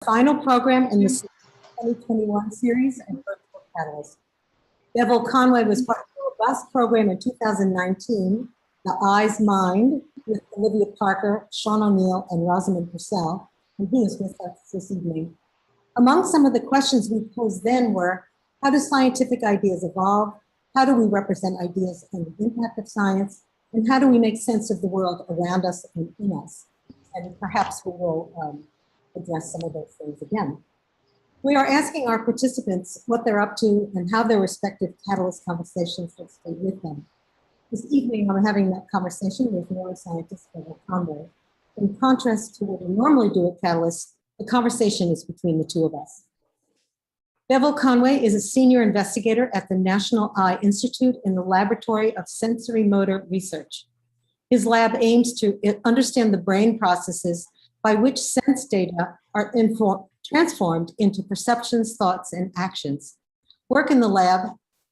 Final program in the 2021 series and virtual catalyst. Bevil Conway was part of a robust program in 2019, The Eye's Mind, with Olivia Parker, Sean O'Neill, and Rosamund Purcell, and he is with us this evening. Among some of the questions we posed then were, how do scientific ideas evolve? How do we represent ideas and the impact of science? And how do we make sense of the world around us and in us? And perhaps we will address some of those things again. We are asking our participants what they're up to and how their respective Catalyst conversations will stay with them. This evening, I'm having that conversation with neuroscientist Bevil Conway. In contrast to what we normally do at Catalyst, the conversation is between the two of us. Bevil Conway is a senior investigator at the National Eye Institute in the Laboratory of Sensory Motor Research. His lab aims to understand the brain processes by which sense data are transformed into perceptions, thoughts, and actions. Work in the lab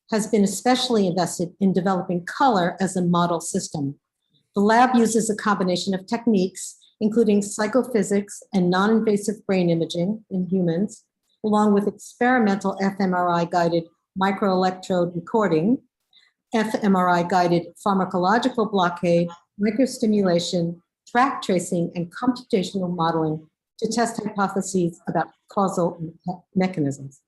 has been especially invested in developing color as a model system. The lab uses a combination of techniques, including psychophysics and non-invasive brain imaging in humans, along with experimental fMRI-guided microelectrode recording, fMRI-guided pharmacological blockade, microstimulation, track tracing, and computational modeling to test hypotheses about causal mechanisms.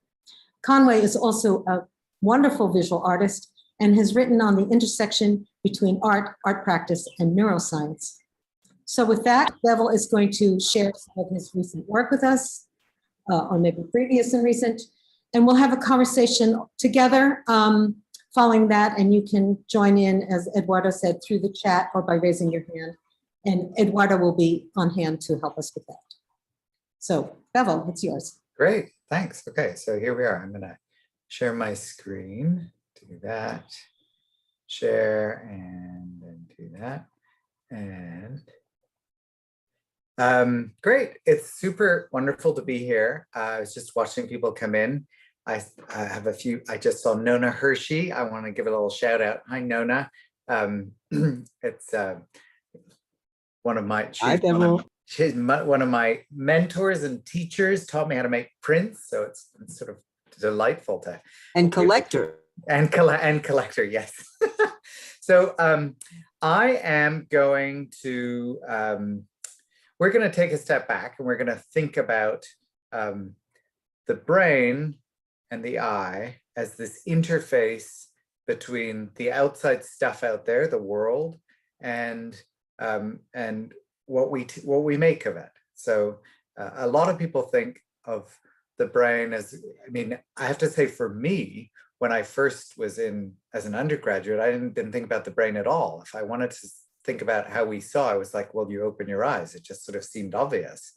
Conway is also a wonderful visual artist and has written on the intersection between art practice, and neuroscience. So with that, Bevil is going to share some of his recent work with us, or maybe previous and recent, and we'll have a conversation together following that, and you can join in, as Eduardo said, through the chat or by raising your hand, and Eduardo will be on hand to help us with that. So, Bevil, it's yours. Great, thanks. Okay, so here we are. I'm gonna share my screen, do that, share, and then do that. And great, it's super wonderful to be here. I was just watching people come in. I have a few, I just saw Nona Hershey. I want to give a little shout out. Hi, Nona. It's one of my, she's one of my mentors and teachers, taught me how to make prints. So it's sort of delightful to. And collector. And collector, yes. So I am going to, we're going to take a step back and we're going to think about the brain and the eye as this interface between the outside stuff out there, the world, and what we make of it. So a lot of people think of the brain as, I mean, I have to say for me, when I first was in as an undergraduate, I didn't think about the brain at all. If I wanted to think about how we saw, I was like, well, you open your eyes. It just sort of seemed obvious.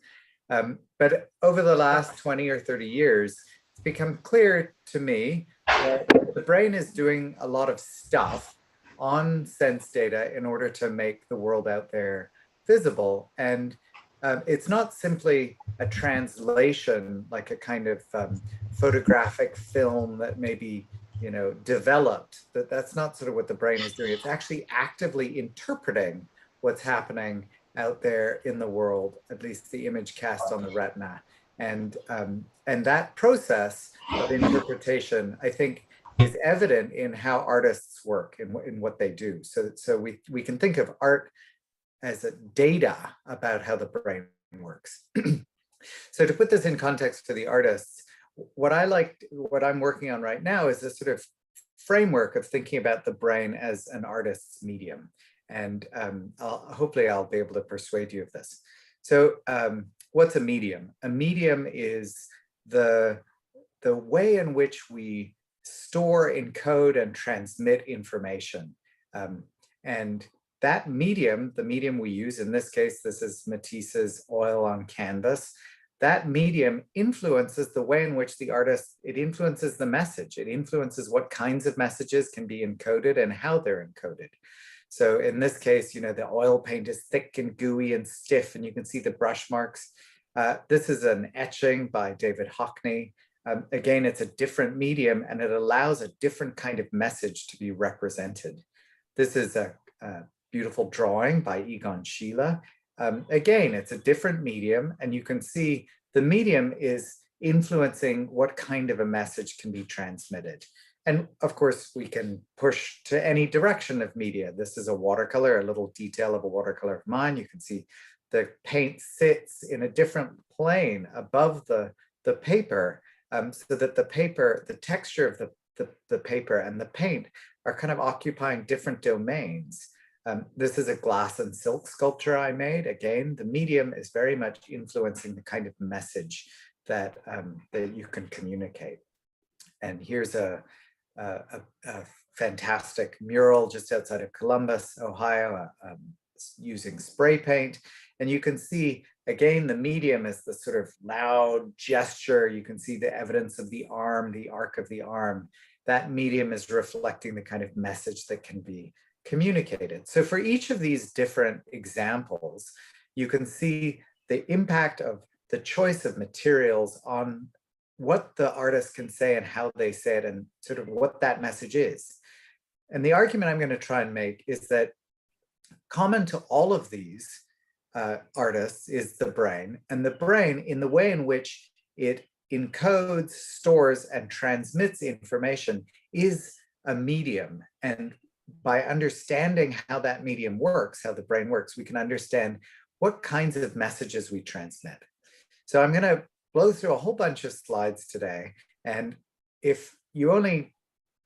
But over the last 20 or 30 years, it's become clear to me that the brain is doing a lot of stuff on sense data in order to make the world out there visible. And it's not simply a translation, like a kind of photographic film that maybe, you know, developed. That's not sort of what the brain is doing. It's actually actively interpreting what's happening out there in the world, at least the image cast on the retina. And that process of interpretation, I think, is evident in how artists work, in what they do. So we can think of art as a data about how the brain works. So to put this in context for the artists, what I'm working on right now is this sort of framework of thinking about the brain as an artist's medium. And hopefully I'll be able to persuade you of this. So what's a medium? A medium is the way in which we store, encode, and transmit information. And that medium, the medium we use, in this case, this is Matisse's oil on canvas, that medium influences the way in which the artist, it influences the message. It influences what kinds of messages can be encoded and how they're encoded. So in this case, you know, the oil paint is thick and gooey and stiff, and you can see the brush marks. This is an etching by David Hockney. Again, it's a different medium and it allows a different kind of message to be represented. This is a beautiful drawing by Egon Schiele. Again, it's a different medium, and you can see the medium is influencing what kind of a message can be transmitted. And of course, we can push to any direction of media. This is a watercolor, a little detail of a watercolor of mine. You can see the paint sits in a different plane above the paper, so that the paper, the texture of the paper and the paint are kind of occupying different domains. This is a glass and silk sculpture I made. Again, the medium is very much influencing the kind of message that, that you can communicate. And here's a fantastic mural just outside of Columbus, Ohio, using spray paint. And you can see, again, the medium is the sort of loud gesture. You can see the evidence of the arm, the arc of the arm. That medium is reflecting the kind of message that can be communicated. So for each of these different examples, you can see the impact of the choice of materials on what the artist can say and how they say it, and sort of what that message is. And the argument I'm going to try and make is that common to all of these artists is the brain, and the brain, in the way in which it encodes, stores, and transmits information, is a medium. And by understanding how that medium works, how the brain works, we can understand what kinds of messages we transmit. So I'm going to blow through a whole bunch of slides today. And if you only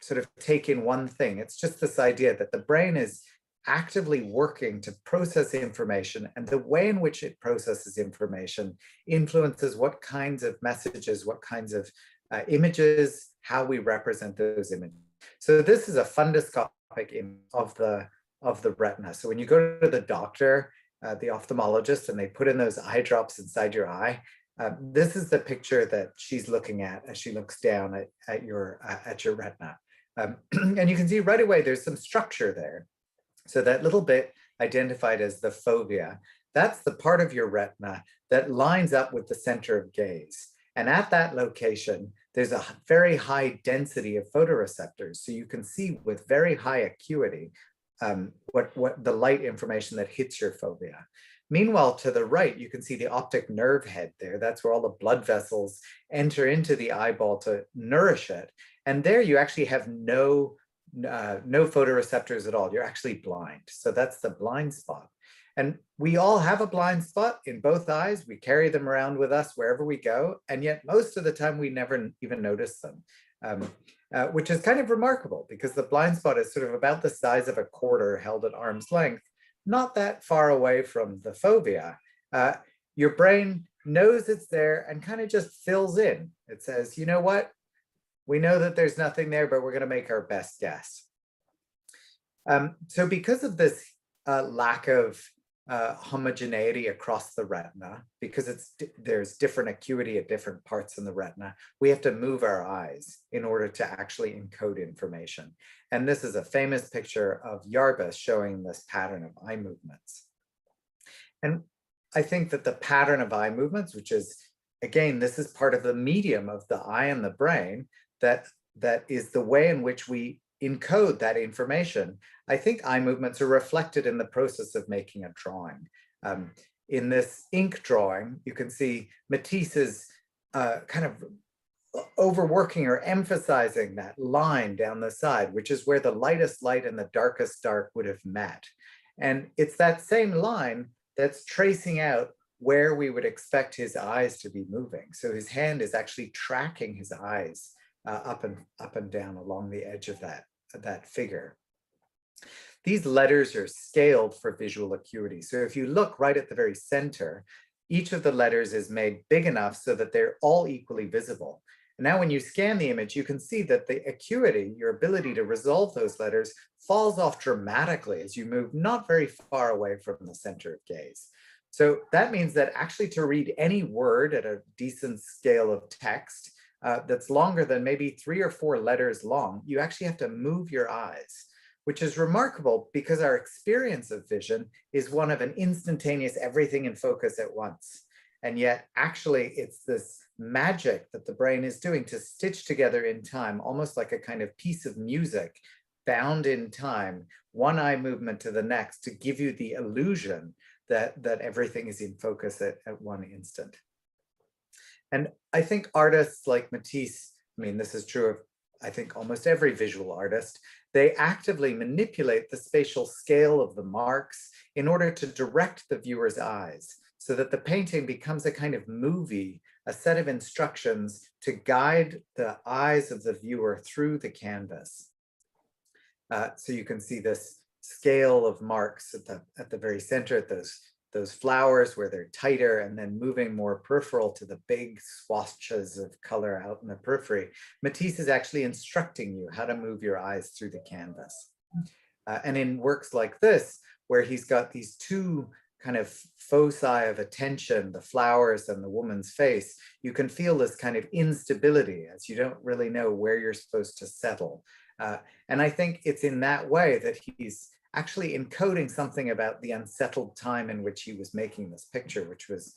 sort of take in one thing, it's just this idea that the brain is actively working to process information, and the way in which it processes information influences what kinds of messages, what kinds of images, how we represent those images. So this is a funduscopic image of the retina. So when you go to the doctor, the ophthalmologist, and they put in those eye drops inside your eye, this is the picture that she's looking at as she looks down at your retina. And you can see right away there's some structure there. So that little bit identified as the fovea, that's the part of your retina that lines up with the center of gaze. And at that location, there's a very high density of photoreceptors. So you can see with very high acuity what the light information that hits your fovea. Meanwhile, to the right, you can see the optic nerve head there. That's where all the blood vessels enter into the eyeball to nourish it. And there you actually have no photoreceptors at all. You're actually blind. So that's the blind spot. And we all have a blind spot in both eyes. We carry them around with us wherever we go. And yet most of the time we never even notice them, which is kind of remarkable, because the blind spot is sort of about the size of a quarter held at arm's length, not that far away from the fovea. Your brain knows it's there and kind of just fills in. It says, you know what? We know that there's nothing there, but we're going to make our best guess. So because of this lack of homogeneity across the retina, because there's different acuity at different parts in the retina, we have to move our eyes in order to actually encode information. And this is a famous picture of Yarbus showing this pattern of eye movements. And I think that the pattern of eye movements, which is, again, this is part of the medium of the eye and the brain, that is the way in which we encode that information. I think eye movements are reflected in the process of making a drawing. In this ink drawing, you can see Matisse is kind of overworking or emphasizing that line down the side, which is where the lightest light and the darkest dark would have met. And it's that same line that's tracing out where we would expect his eyes to be moving. So his hand is actually tracking his eyes up and down along the edge of that figure. These letters are scaled for visual acuity. So if you look right at the very center, each of the letters is made big enough so that they're all equally visible. And now when you scan the image, you can see that the acuity, your ability to resolve those letters, falls off dramatically as you move not very far away from the center of gaze. So that means that actually to read any word at a decent scale of text that's longer than maybe 3 or 4 letters long, you actually have to move your eyes, which is remarkable because our experience of vision is one of an instantaneous everything in focus at once. And yet actually it's this magic that the brain is doing to stitch together in time, almost like a kind of piece of music bound in time, one eye movement to the next, to give you the illusion that everything is in focus at one instant. And I think artists like Matisse, I mean, this is true of, I think, almost every visual artist, they actively manipulate the spatial scale of the marks in order to direct the viewer's eyes so that the painting becomes a kind of movie, a set of instructions to guide the eyes of the viewer through the canvas. So you can see this scale of marks at the very center, at those flowers where they're tighter and then moving more peripheral to the big swatches of color out in the periphery. Matisse is actually instructing you how to move your eyes through the canvas. And in works like this, where he's got these two kind of foci of attention, the flowers and the woman's face, you can feel this kind of instability as you don't really know where you're supposed to settle. And I think it's in that way that he's actually encoding something about the unsettled time in which he was making this picture, which was,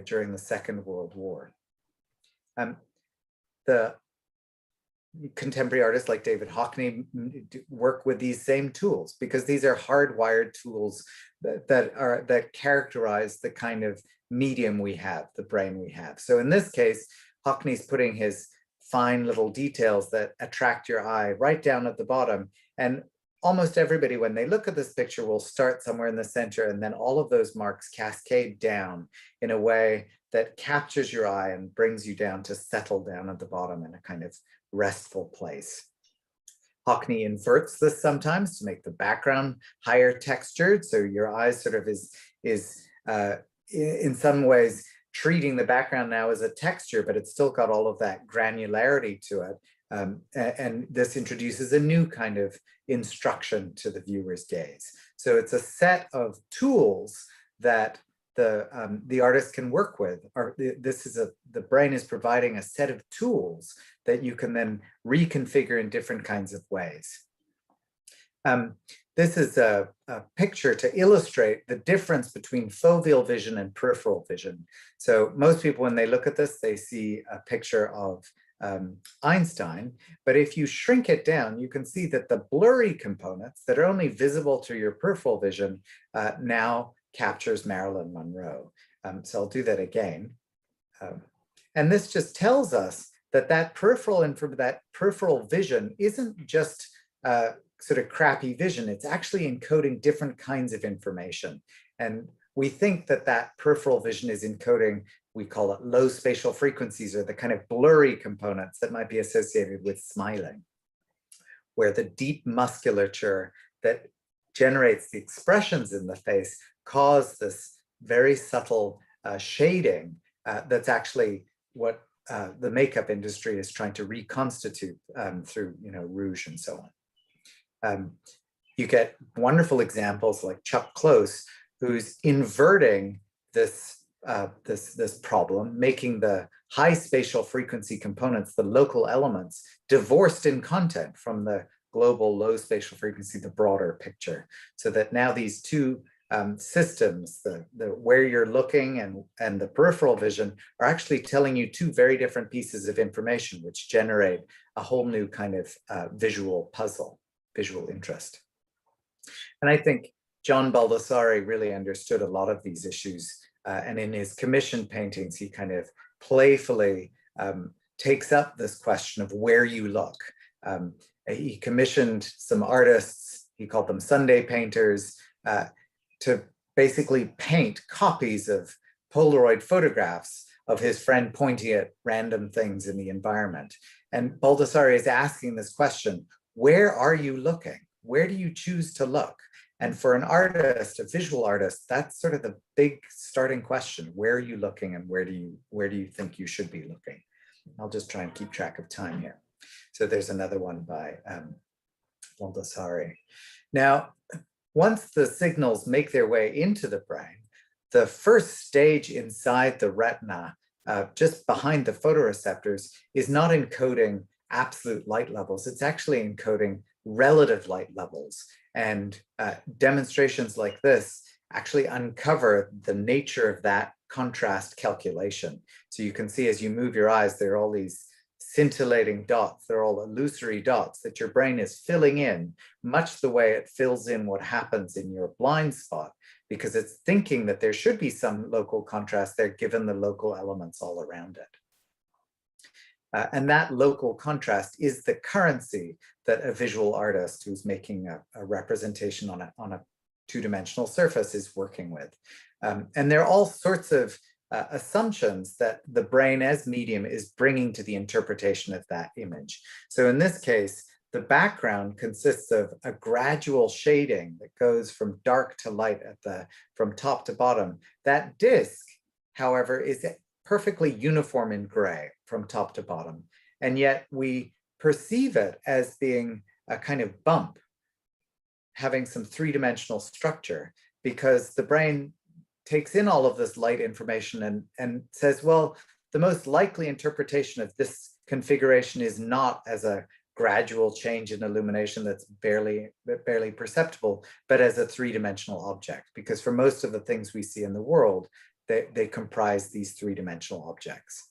during the Second World War. The contemporary artists like David Hockney work with these same tools because these are hardwired tools that characterize the kind of medium we have, the brain we have. So in this case, Hockney's putting his fine little details that attract your eye right down at the bottom. And almost everybody, when they look at this picture, will start somewhere in the center, and then all of those marks cascade down in a way that captures your eye and brings you down to settle down at the bottom in a kind of restful place. Hockney inverts this sometimes to make the background higher textured, so your eyes sort of is in some ways treating the background now as a texture, but it's still got all of that granularity to it. And this introduces a new kind of instruction to the viewer's gaze. So it's a set of tools that the artist can work with. Or the brain is providing a set of tools that you can then reconfigure in different kinds of ways. This is a picture to illustrate the difference between foveal vision and peripheral vision. So most people, when they look at this, they see a picture of Einstein, but if you shrink it down, you can see that the blurry components that are only visible to your peripheral vision now captures Marilyn Monroe. So I'll do that again. And this just tells us that peripheral vision isn't just sort of crappy vision, it's actually encoding different kinds of information. And we think that peripheral vision is encoding, we call it low spatial frequencies, or the kind of blurry components that might be associated with smiling, where the deep musculature that generates the expressions in the face cause this very subtle shading that's actually what the makeup industry is trying to reconstitute through rouge and so on. You get wonderful examples like Chuck Close, who's inverting this problem, making the high spatial frequency components, the local elements, divorced in content from the global low spatial frequency, the broader picture. So that now these two systems, the where you're looking and the peripheral vision, are actually telling you two very different pieces of information, which generate a whole new kind of visual puzzle, visual interest. And I think John Baldessari really understood a lot of these issues. And in his commissioned paintings, he kind of playfully takes up this question of where you look. He commissioned some artists, he called them Sunday painters, to basically paint copies of Polaroid photographs of his friend pointing at random things in the environment. And Baldessari is asking this question, where are you looking? Where do you choose to look? And for an artist, a visual artist, that's sort of the big starting question. Where are you looking, and where do you think you should be looking? I'll just try and keep track of time here. So there's another one by Baldessari. Now, once the signals make their way into the brain, the first stage inside the retina, just behind the photoreceptors, is not encoding absolute light levels. It's actually encoding relative light levels. And demonstrations like this actually uncover the nature of that contrast calculation. So you can see as you move your eyes, there are all these scintillating dots. They're all illusory dots that your brain is filling in, much the way it fills in what happens in your blind spot, because it's thinking that there should be some local contrast there given the local elements all around it. And that local contrast is the currency that a visual artist who's making a representation on a two-dimensional surface is working with. And there are all sorts of assumptions that the brain as medium is bringing to the interpretation of that image. So in this case, the background consists of a gradual shading that goes from dark to light from top to bottom. That disk, however, is perfectly uniform in gray from top to bottom. And yet we perceive it as being a kind of bump, having some three-dimensional structure, because the brain takes in all of this light information and says, well, the most likely interpretation of this configuration is not as a gradual change in illumination that's barely perceptible, but as a three-dimensional object. Because for most of the things we see in the world, they comprise these three-dimensional objects.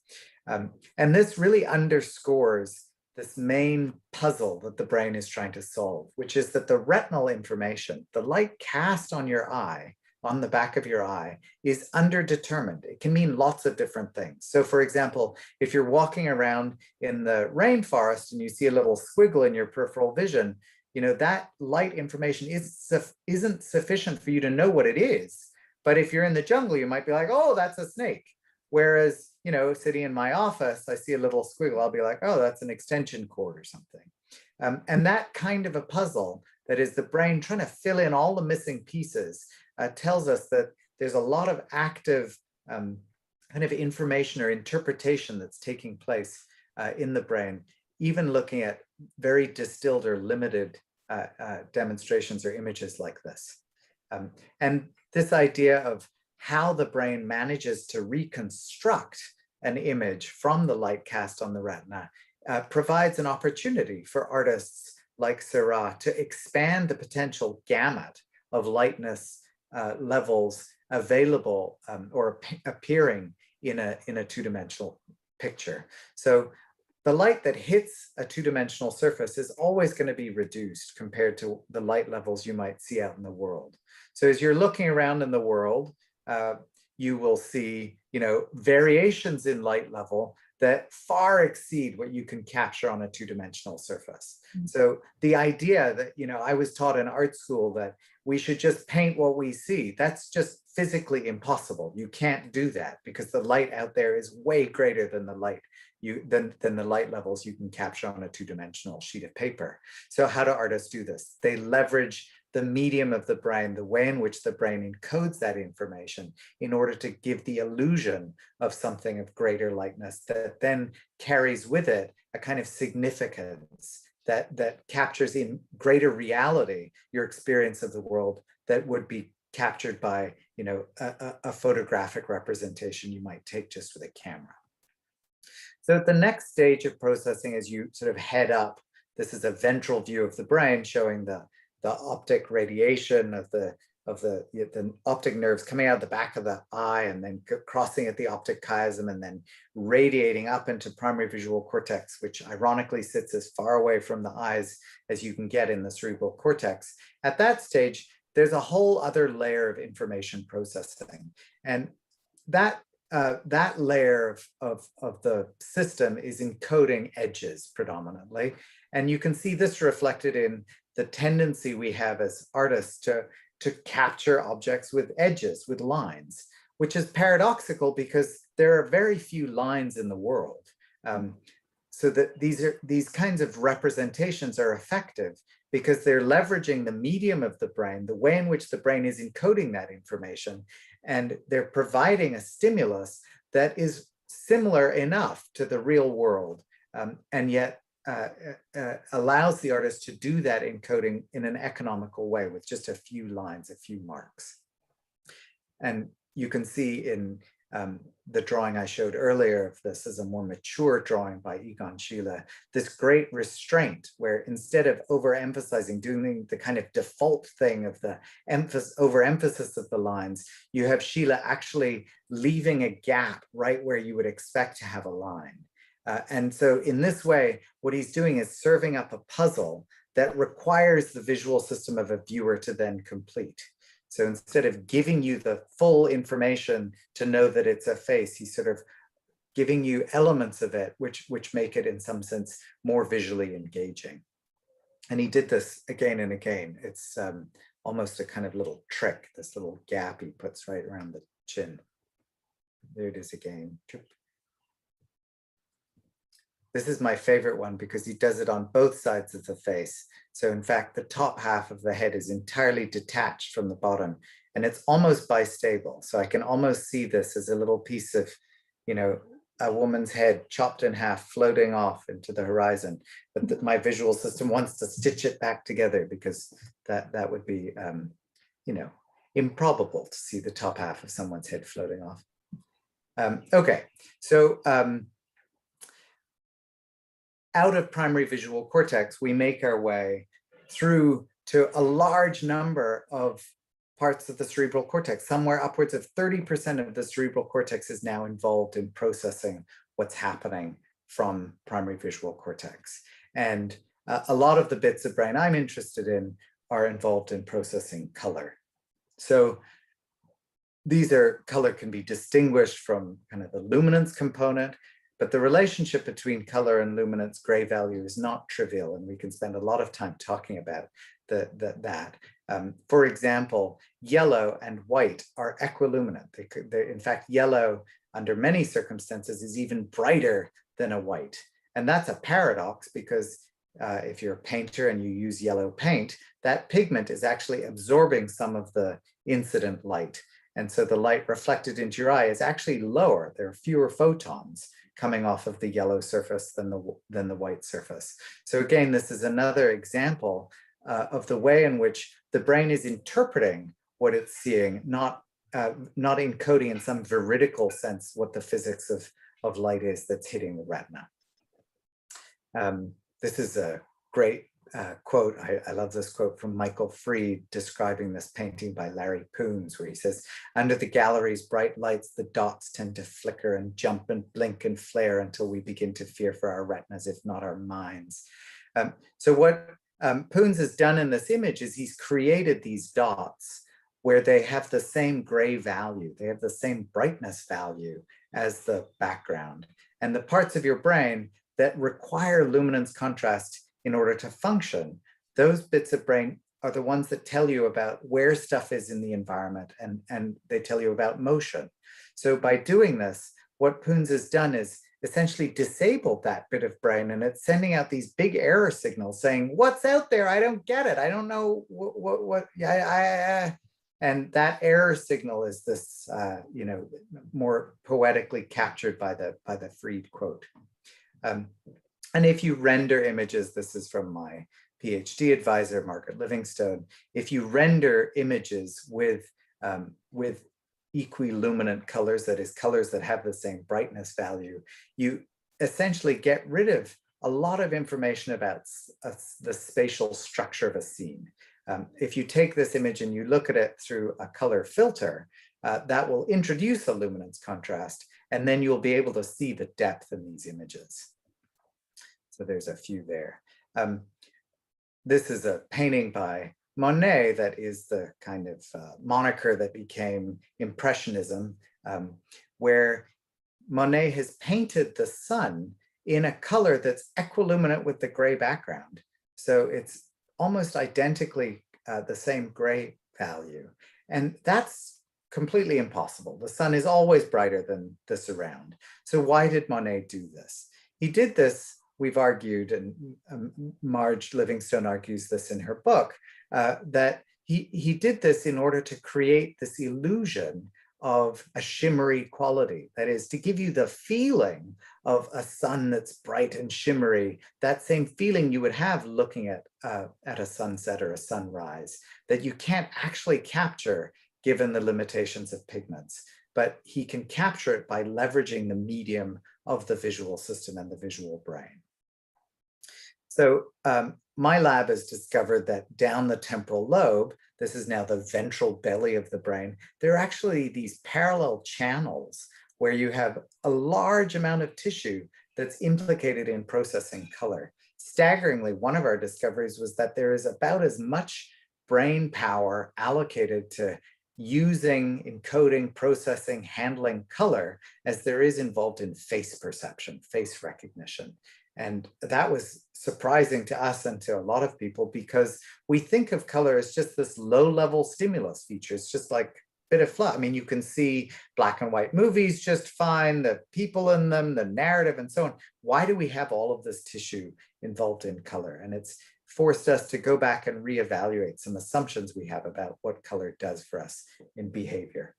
And this really underscores this main puzzle that the brain is trying to solve, which is that the retinal information, the light cast on your eye, on the back of your eye, is underdetermined. It can mean lots of different things. So for example, if you're walking around in the rainforest and you see a little squiggle in your peripheral vision, that light information isn't sufficient for you to know what it is. But if you're in the jungle, you might be like, oh, that's a snake. Whereas, sitting in my office, I see a little squiggle, I'll be like, oh, that's an extension cord or something. And that kind of a puzzle, that is the brain trying to fill in all the missing pieces, tells us that there's a lot of active kind of information or interpretation that's taking place in the brain, even looking at very distilled or limited demonstrations or images like this. And this idea of how the brain manages to reconstruct an image from the light cast on the retina provides an opportunity for artists like Seurat to expand the potential gamut of lightness levels available or appearing in a two-dimensional picture. So the light that hits a two-dimensional surface is always going to be reduced compared to the light levels you might see out in the world. So as you're looking around in the world, you will see, variations in light level that far exceed what you can capture on a two-dimensional surface. Mm-hmm. So the idea that, I was taught in art school that we should just paint what we see, that's just physically impossible. You can't do that because the light out there is way greater than the light than the light levels you can capture on a two-dimensional sheet of paper. So how do artists do this? They leverage the medium of the brain, the way in which the brain encodes that information in order to give the illusion of something of greater lightness that then carries with it a kind of significance that captures in greater reality your experience of the world that would be captured by a photographic representation you might take just with a camera. So at the next stage of processing, as you sort of head up, this is a ventral view of the brain showing the optic radiation of the optic nerves coming out the back of the eye and then crossing at the optic chiasm and then radiating up into primary visual cortex, which ironically sits as far away from the eyes as you can get in the cerebral cortex. At that stage, there's a whole other layer of information processing. And that layer of the system is encoding edges predominantly. And you can see this reflected in the tendency we have as artists to capture objects with edges, with lines, which is paradoxical because there are very few lines in the world. So that these kinds of representations are effective because they're leveraging the medium of the brain, the way in which the brain is encoding that information, and they're providing a stimulus that is similar enough to the real world, and yet allows the artist to do that encoding in an economical way with just a few lines, a few marks. And you can see in the drawing I showed earlier of this as a more mature drawing by Egon Schiele, this great restraint where instead of overemphasizing, doing the kind of default thing of the overemphasis of the lines, you have Schiele actually leaving a gap right where you would expect to have a line. And so in this way, what he's doing is serving up a puzzle that requires the visual system of a viewer to then complete. So instead of giving you the full information to know that it's a face, he's sort of giving you elements of it which make it in some sense more visually engaging. And he did this again and again. It's almost a kind of little trick, this little gap he puts right around the chin. There it is again. This is my favorite one because he does it on both sides of the face. So in fact, the top half of the head is entirely detached from the bottom, and it's almost bistable. So I can almost see this as a little piece of, you know, a woman's head chopped in half, floating off into the horizon. But my visual system wants to stitch it back together because that would be, you know, improbable to see the top half of someone's head floating off. Okay, so out of primary visual cortex, we make our way through to a large number of parts of the cerebral cortex. Somewhere upwards of 30% of the cerebral cortex is now involved in processing what's happening from primary visual cortex. And a lot of the bits of brain I'm interested in are involved in processing color. So these are, color can be distinguished from kind of the luminance component, but the relationship between color and luminance gray value is not trivial, and we can spend a lot of time talking about that. For example, yellow and white are equiluminant. In fact, yellow under many circumstances is even brighter than a white. And that's a paradox because if you're a painter and you use yellow paint, that pigment is actually absorbing some of the incident light. And so the light reflected into your eye is actually lower. There are fewer photons coming off of the yellow surface than the white surface. So again, this is another example of the way in which the brain is interpreting what it's seeing, not encoding in some veridical sense what the physics of light is that's hitting the retina. This is a great quote. I love this quote from Michael Fried describing this painting by Larry Poons, where he says, "Under the gallery's bright lights, the dots tend to flicker and jump and blink and flare until we begin to fear for our retinas, if not our minds." So what Poons has done in this image is he's created these dots where they have the same gray value. They have the same brightness value as the background. And the parts of your brain that require luminance contrast in order to function, those bits of brain are the ones that tell you about where stuff is in the environment, and they tell you about motion. So by doing this, what Poons has done is essentially disabled that bit of brain, and it's sending out these big error signals saying, "What's out there? I don't get it. I don't know what and that error signal is this, you know, more poetically captured by the Fried quote. And if you render images, this is from my PhD advisor, Margaret Livingstone, if you render images with equiluminant colors, that is colors that have the same brightness value, you essentially get rid of a lot of information about the spatial structure of a scene. If you take this image and you look at it through a color filter, that will introduce a luminance contrast, and then you'll be able to see the depth in these images. So there's a few there. This is a painting by Monet that is the kind of moniker that became Impressionism, where Monet has painted the sun in a color that's equiluminant with the gray background. So it's almost identically the same gray value. And that's completely impossible. The sun is always brighter than the surround. So why did Monet do this? He did this, we've argued, and Marge Livingstone argues this in her book, that he did this in order to create this illusion of a shimmery quality. That is, to give you the feeling of a sun that's bright and shimmery, that same feeling you would have looking at a sunset or a sunrise, that you can't actually capture given the limitations of pigments. But he can capture it by leveraging the medium of the visual system and the visual brain. So my lab has discovered that down the temporal lobe, this is now the ventral belly of the brain, there are actually these parallel channels where you have a large amount of tissue that's implicated in processing color. Staggeringly, one of our discoveries was that there is about as much brain power allocated to using, encoding, processing, handling color as there is involved in face perception, face recognition. And that was surprising to us and to a lot of people, because we think of color as just this low-level stimulus feature. It's just like a bit of fluff. I mean, you can see black and white movies just fine, the people in them, the narrative, and so on. Why do we have all of this tissue involved in color? And it's forced us to go back and reevaluate some assumptions we have about what color does for us in behavior.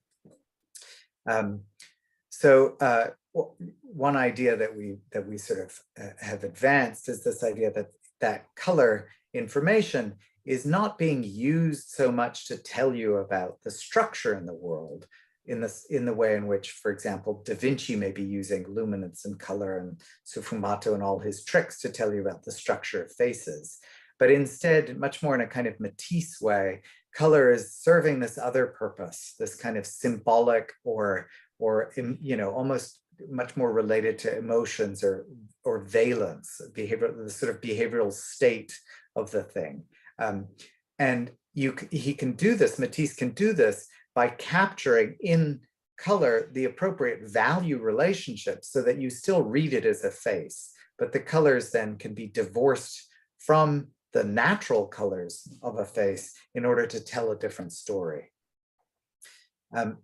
One idea that we sort of have advanced is this idea that color information is not being used so much to tell you about the structure in the world in the way in which, for example, Da Vinci may be using luminance and color and Sfumato and all his tricks to tell you about the structure of faces. But instead, much more in a kind of Matisse way, color is serving this other purpose, this kind of symbolic or almost much more related to emotions or valence, the sort of behavioral state of the thing. And he can do this, Matisse can do this by capturing in color the appropriate value relationships so that you still read it as a face, but the colors then can be divorced from the natural colors of a face in order to tell a different story.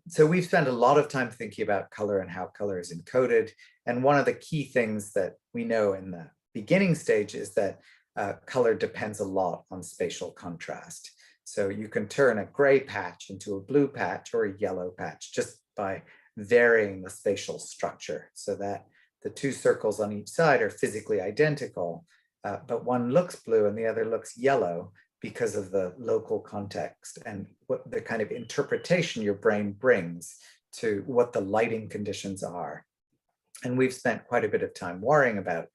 So we've spent a lot of time thinking about color and how color is encoded. And one of the key things that we know in the beginning stage is that color depends a lot on spatial contrast. So you can turn a gray patch into a blue patch or a yellow patch just by varying the spatial structure so that the two circles on each side are physically identical, but one looks blue and the other looks yellow because of the local context and what the kind of interpretation your brain brings to what the lighting conditions are. And we've spent quite a bit of time worrying about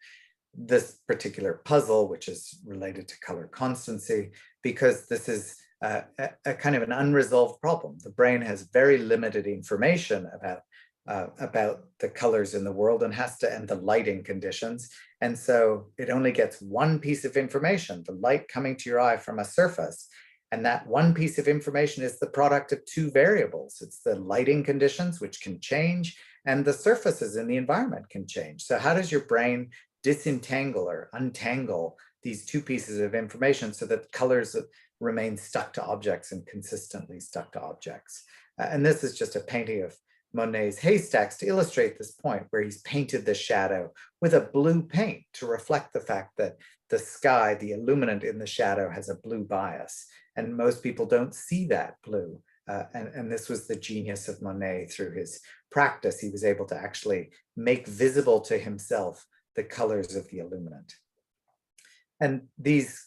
this particular puzzle, which is related to color constancy, because this is a kind of an unresolved problem. The brain has very limited information about the colors in the world and the lighting conditions. And so it only gets one piece of information, the light coming to your eye from a surface. And that one piece of information is the product of two variables. It's the lighting conditions, which can change, and the surfaces in the environment can change. So how does your brain disentangle or untangle these two pieces of information so that colors remain stuck to objects and consistently stuck to objects? And this is just a painting of Monet's haystacks to illustrate this point, where he's painted the shadow with a blue paint to reflect the fact that the sky, the illuminant in the shadow, has a blue bias. And most people don't see that blue. And this was the genius of Monet. Through his practice, he was able to actually make visible to himself the colors of the illuminant. And these,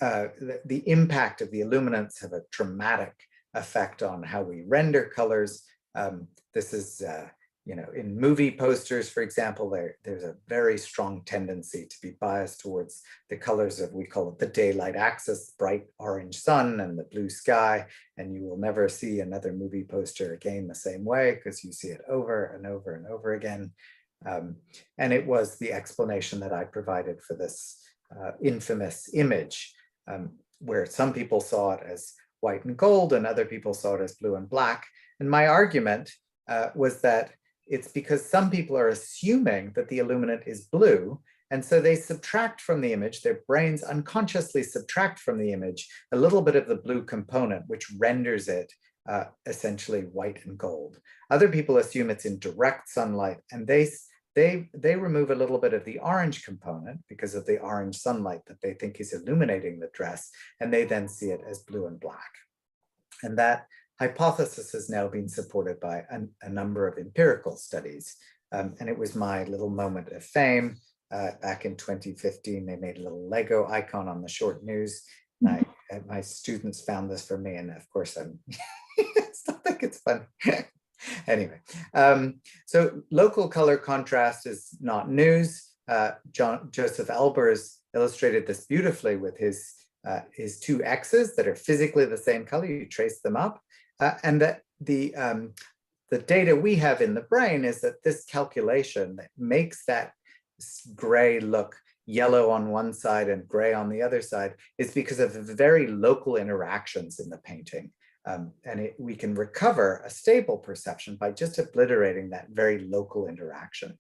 the impact of the illuminants have a dramatic effect on how we render colors. This is, in movie posters, for example, there's a very strong tendency to be biased towards the colors of, we call it the daylight axis, bright orange sun and the blue sky. And you will never see another movie poster again the same way, because you see it over and over and over again. And it was the explanation that I provided for this infamous image, where some people saw it as white and gold and other people saw it as blue and black. And my argument was that it's because some people are assuming that the illuminant is blue, and so they subtract from the image, their brains unconsciously subtract from the image a little bit of the blue component, which renders it essentially white and gold. Other people assume it's in direct sunlight, and they remove a little bit of the orange component because of the orange sunlight that they think is illuminating the dress, and they then see it as blue and black. And that hypothesis has now been supported by a number of empirical studies. And it was my little moment of fame. Back in 2015, they made a little Lego icon on the short news. And my students found this for me, and of course, I still think it's funny. Anyway, so local color contrast is not news. Joseph Albers illustrated this beautifully with his two X's that are physically the same color. You trace them up, and that the data we have in the brain is that this calculation that makes that gray look yellow on one side and gray on the other side is because of very local interactions in the painting. we can recover a stable perception by just obliterating that very local interaction.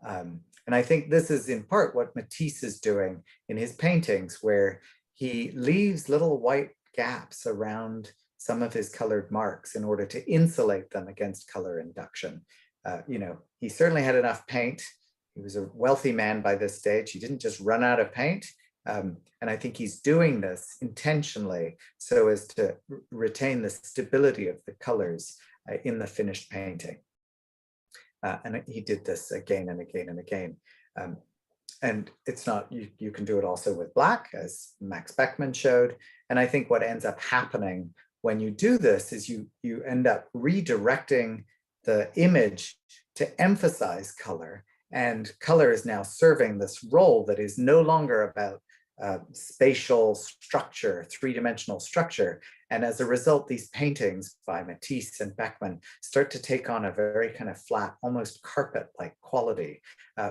And I think this is in part what Matisse is doing in his paintings, where he leaves little white gaps around some of his colored marks in order to insulate them against color induction. He certainly had enough paint. He was a wealthy man by this stage. He didn't just run out of paint. And I think he's doing this intentionally so as to retain the stability of the colors in the finished painting. And he did this again and again and again. And it's not, you can do it also with black, as Max Beckmann showed. And I think what ends up happening when you do this is you end up redirecting the image to emphasize color. And color is now serving this role that is no longer about spatial structure, three-dimensional structure. And as a result, these paintings by Matisse and Beckmann start to take on a very kind of flat, almost carpet-like quality,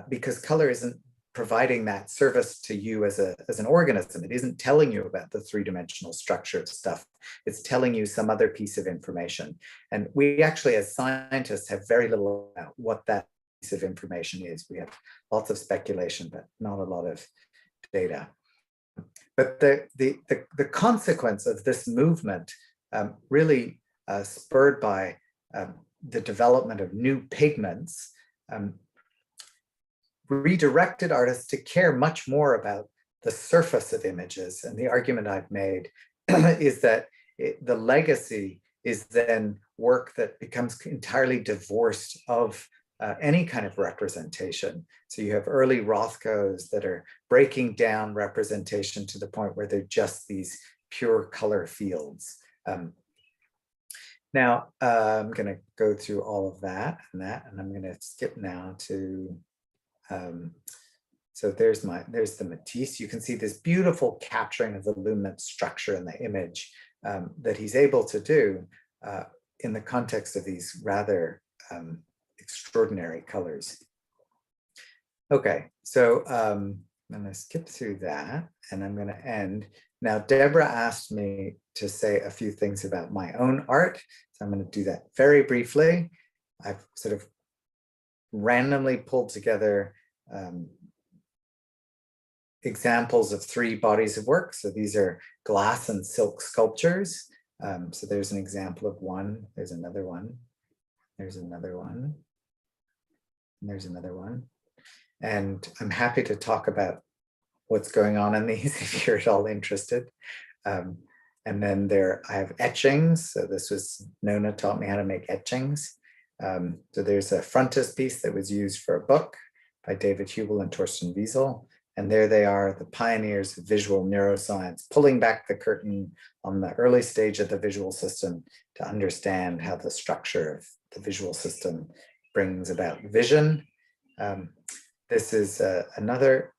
because color isn't providing that service to you as an organism. It isn't telling you about the three-dimensional structure of stuff. It's telling you some other piece of information. And we actually, as scientists, have very little about what that piece of information is. We have lots of speculation, but not a lot of data. But the consequence of this movement, really spurred by the development of new pigments, redirected artists to care much more about the surface of images. And the argument I've made is that the legacy is then work that becomes entirely divorced of any kind of representation. So you have early Rothkos that are breaking down representation to the point where they're just these pure color fields. Now, I'm going to go through all of that, and I'm going to skip now to, so there's the Matisse. You can see this beautiful capturing of the luminance structure in the image that he's able to do in the context of these rather extraordinary colors. Okay, so I'm going to skip through that, and I'm going to end. Now, Deborah asked me to say a few things about my own art, so I'm going to do that very briefly. I've sort of randomly pulled together examples of 3 bodies of work. So these are glass and silk sculptures. So there's an example of one. There's another one. There's another one. And there's another one. And I'm happy to talk about what's going on in these if you're at all interested. And then I have etchings. So this was, Nona taught me how to make etchings. So there's a frontispiece that was used for a book by David Hubel and Torsten Wiesel. And there they are, the pioneers of visual neuroscience, pulling back the curtain on the early stage of the visual system to understand how the structure of the visual system brings about vision. This is another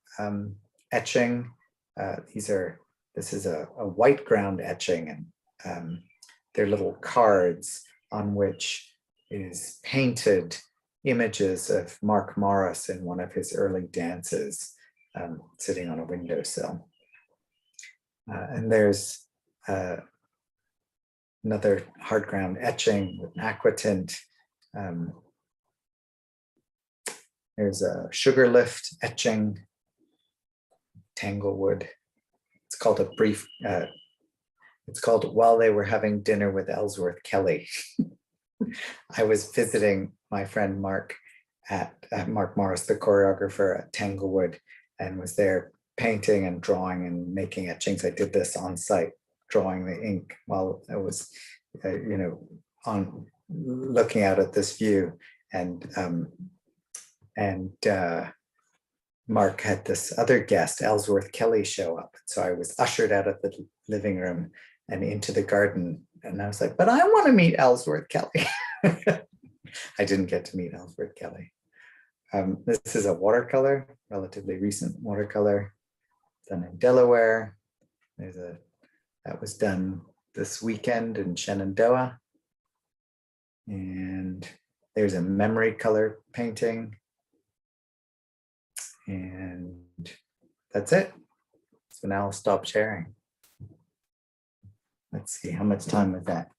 etching. This is a white ground etching, and they're little cards on which is painted images of Mark Morris in one of his early dances, sitting on a windowsill. And there's another hard ground etching with an aquatint. There's a sugar lift etching, Tanglewood. It's called it's called While They Were Having Dinner with Ellsworth Kelly. I was visiting my friend Mark at Mark Morris, the choreographer at Tanglewood, and was there painting and drawing and making etchings. I did this on site, drawing the ink while I was, on looking out at this view. And Mark had this other guest, Ellsworth Kelly, show up. So I was ushered out of the living room and into the garden. And I was like, but I want to meet Ellsworth Kelly. I didn't get to meet Ellsworth Kelly. This is a watercolor, relatively recent watercolor, done in Delaware. That was done this weekend in Shenandoah. And there's a memory color painting. And that's it. So now I'll stop sharing. Let's see how much time with that.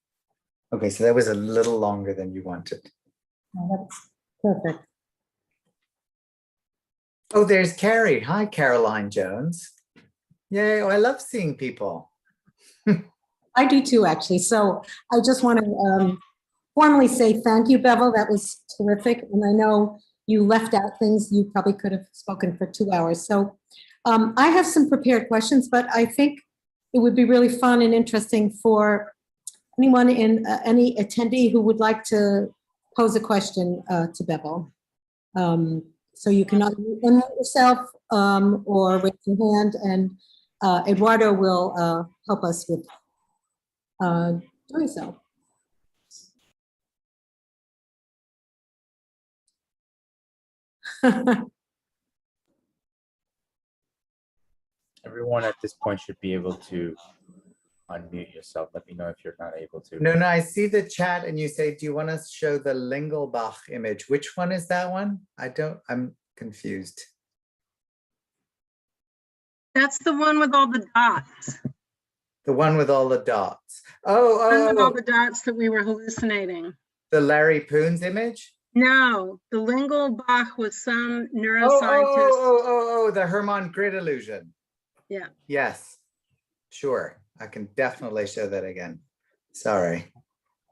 Okay, so that was a little longer than you wanted. Oh, that's perfect. Oh, there's Carrie. Hi, Caroline Jones. Yay, oh, I love seeing people. I do too, actually. So I just want to formally say thank you, Bevel. That was terrific. And I know you left out things you probably could have spoken for 2 hours. So I have some prepared questions, but I think it would be really fun and interesting for anyone in any attendee who would like to pose a question to Bevel. So you can unmute yourself or raise your hand, and Eduardo will help us with doing so. Everyone at this point should be able to unmute yourself. Let me know if you're not able to. No, I see the chat and you say, do you want us to show the Lingelbach image? Which one is that one? I'm confused. That's the one with all the dots. The one with all the dots. The one with all Oh, the dots that we were hallucinating. the Larry Poons image? No, the Lingelbach was some Oh, neuroscientist. the Hermann grid illusion. Yeah. Yes, sure. I can definitely show that again. Sorry.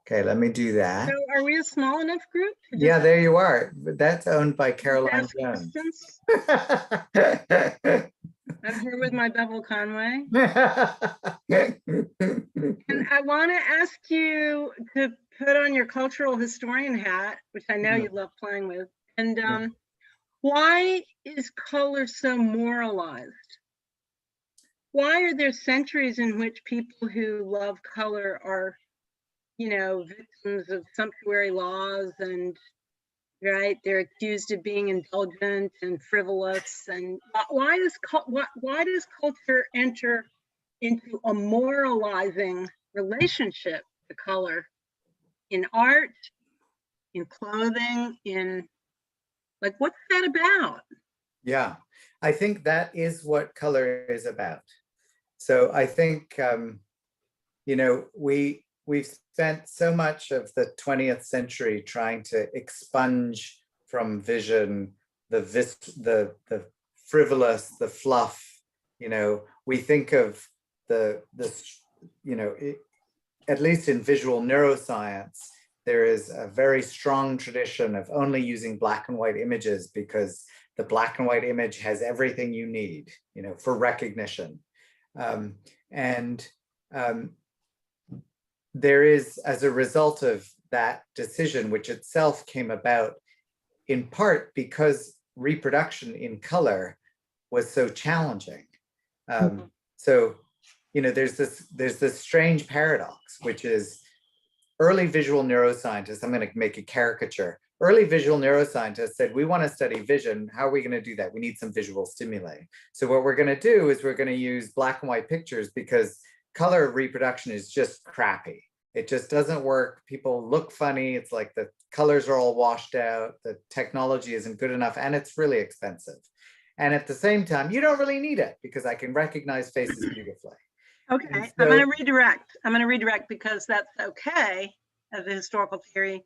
Okay, let me do that. So are we a small enough group? to Yeah, just there you are. That's owned by Caroline ask Jones. questions? I'm here with my Bevil Conway. And I want to ask you to put on your cultural historian hat, which I know you love playing with. And why is color so moralized? Why are there centuries in which people who love color are, you know, victims of sumptuary laws, and right, they're accused of being indulgent and frivolous? And why does culture enter into a moralizing relationship to color in art, in clothing, in like, what's that about? Yeah, I think that is what color is about. So I think, you know, we've spent so much of the 20th century trying to expunge from vision the frivolous, the fluff. You know, we think of you know, at least in visual neuroscience, there is a very strong tradition of only using black and white images because the black and white image has everything you need, you know, for recognition. There is, as a result of that decision, which itself came about in part because reproduction in color was so challenging. So, you know, there's this strange paradox, which is early visual neuroscientists, I'm going to make a caricature. Early visual neuroscientists said, we want to study vision. How are we going to do that? We need some visual stimuli. So what we're going to do is we're going to use black and white pictures because color reproduction is just crappy. It just doesn't work. People look funny. It's like the colors are all washed out. The technology isn't good enough and it's really expensive. And at the same time, you don't really need it because I can recognize faces beautifully. Okay, So, I'm going to redirect. I'm going to redirect because that's okay as a historical theory,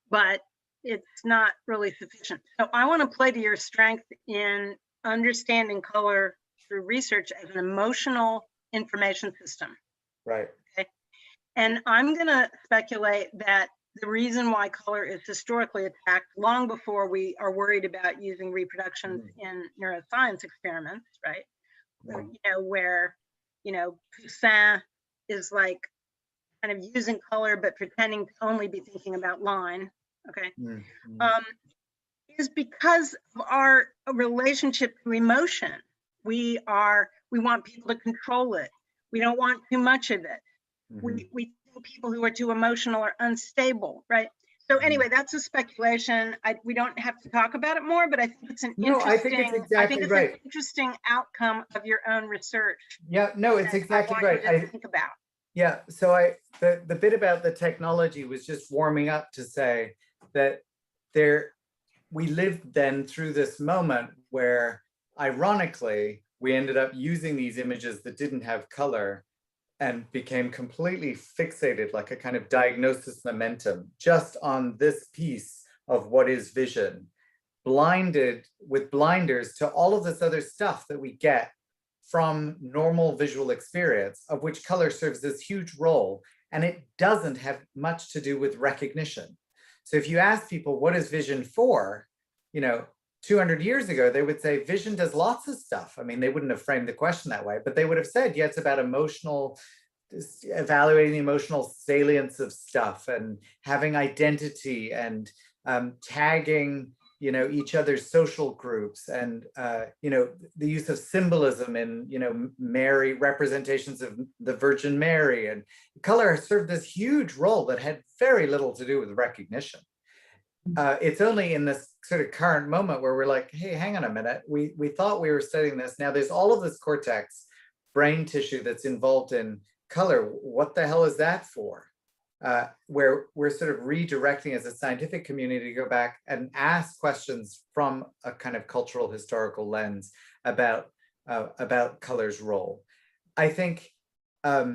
but it's not really sufficient. So I want to play to your strength in understanding color through research as an emotional information system. right. Okay. And I'm going to speculate that the reason why color is historically attacked long before we are worried about using reproductions in neuroscience experiments, right? You know, where, you know, Poussin is like kind of using color, but pretending to only be thinking about line, okay? Is because of our relationship to emotion. We want people to control it. We don't want too much of it. We think people who are too emotional are unstable, right? So anyway, that's a speculation. We don't have to talk about it more, but I think it's an interesting, I think it's exactly right. an interesting outcome of your own research. Yeah, no, it's exactly right. I think about. Yeah, so the bit about the technology was just warming up to say that we lived then through this moment where, ironically, we ended up using these images that didn't have color and became completely fixated, like a kind of diagnosis momentum, just on this piece of what is vision, blinded with blinders to all of this other stuff that we get from normal visual experience, of which color serves this huge role, and it doesn't have much to do with recognition. So if you ask people, what is vision for? 200 years ago, they would say vision does lots of stuff. I mean, they wouldn't have framed the question that way, but they would have said, yeah, it's about evaluating the emotional salience of stuff and having identity and tagging, each other's social groups, and the use of symbolism in Mary, representations of the Virgin Mary, and color served this huge role that had very little to do with recognition. It's only in this sort of current moment where we're like, hey, hang on a minute, we thought we were studying this. Now there's all of this cortex brain tissue that's involved in color. What the hell is that for? Where we're sort of redirecting as a scientific community to go back and ask questions from a kind of cultural historical lens about color's role. I think, right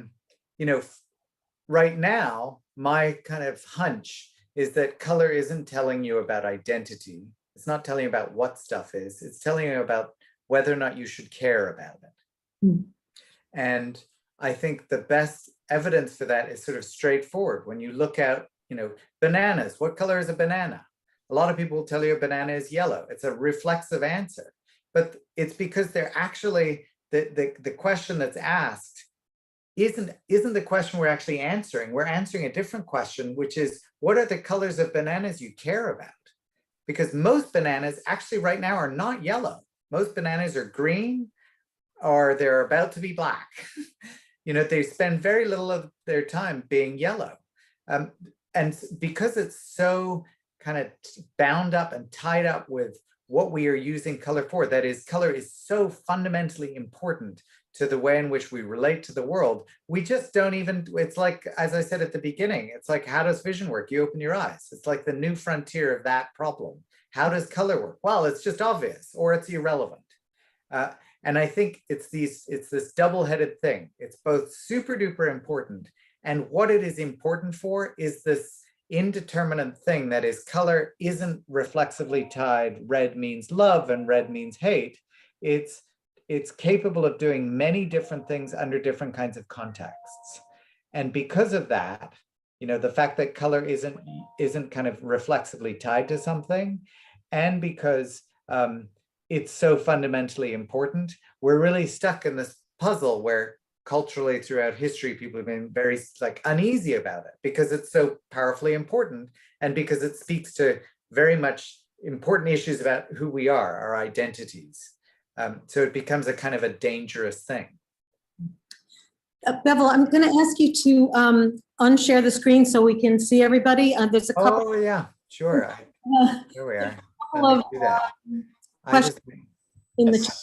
now, my kind of hunch is that color isn't telling you about identity. It's not telling you about what stuff is. It's telling you about whether or not you should care about it. Mm. And I think the best evidence for that is sort of straightforward. When you look at, bananas, what color is a banana? A lot of people will tell you a banana is yellow. It's a reflexive answer, but it's because they're actually, the question that's asked isn't the question we're actually answering. We're answering a different question, which is, what are the colors of bananas you care about? Because most bananas actually right now are not yellow. Most bananas are green, or they're about to be black. They spend very little of their time being yellow. And because it's so kind of bound up and tied up with what we are using color for, that is, color is so fundamentally important to the way in which we relate to the world, we just don't even, it's like, as I said at the beginning, it's like, how does vision work? You open your eyes. It's like the new frontier of that problem. How does color work? Well, it's just obvious, or it's irrelevant. And I think it's this double-headed thing. It's both super duper important, and what it is important for is this indeterminate thing that is, color isn't reflexively tied. Red means love and red means hate. It's capable of doing many different things under different kinds of contexts. And because of that, the fact that color isn't kind of reflexively tied to something, and because it's so fundamentally important, we're really stuck in this puzzle where culturally throughout history, people have been very uneasy about it because it's so powerfully important, and because it speaks to very much important issues about who we are, our identities. So it becomes a kind of a dangerous thing. Bevil, I'm going to ask you to unshare the screen so we can see everybody. There's a couple. Oh yeah, sure. Here we are. Let me do that. In the chat.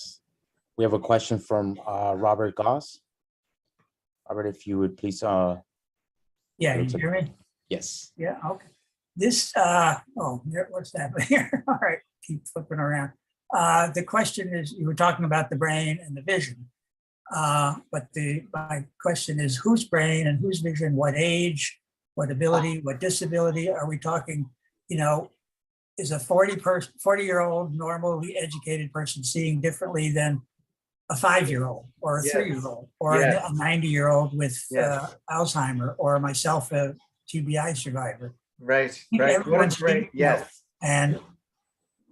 We have a question from Robert Goss. Robert, if you would please. Yeah, you hear me? Yes. Yeah, okay. This, what's happening here? All right, keep flipping around. The question is, you were talking about the brain and the vision. But my question is, whose brain and whose vision, what age, what ability, what disability are we talking? Is a 40-year-old normally educated person seeing differently than a 5-year-old or a 3-year-old or a 90-year-old with Alzheimer, or myself, a TBI survivor? Right. Everyone's right. Yes. And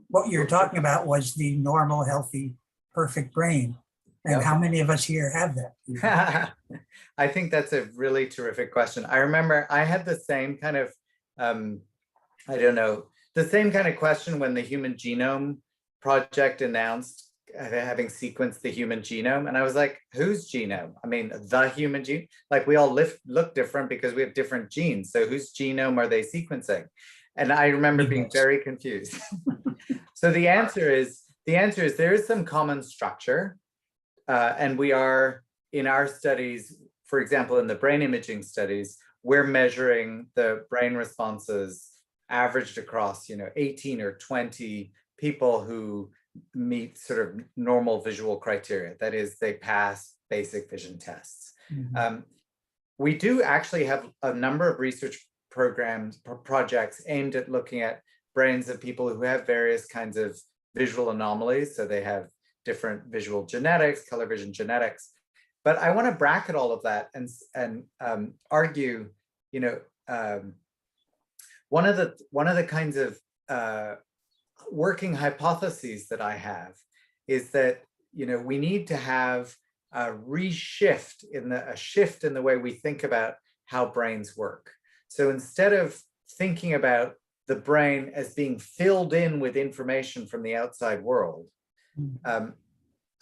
what you're talking about was the normal, healthy, perfect brain. And how many of us here have that? I think that's a really terrific question. I remember I had the same kind of, the same kind of question when the Human Genome Project announced having sequenced the human genome. And I was like, whose genome? I mean, the human genome? Like, we all look different because we have different genes. So whose genome are they sequencing? And I remember being very confused. So the answer is there is some common structure. And we are, in our studies, for example, in the brain imaging studies, we're measuring the brain responses averaged across 18 or 20 people who meet sort of normal visual criteria. That is, they pass basic vision tests. Mm-hmm. we do actually have a number of research projects aimed at looking at brains of people who have various kinds of visual anomalies. So they have different visual genetics, color vision genetics. But I want to bracket all of that and argue, you know, one of the kinds of working hypotheses that I have is that, you know, we need to have a shift in the way we think about how brains work. So instead of thinking about the brain as being filled in with information from the outside world,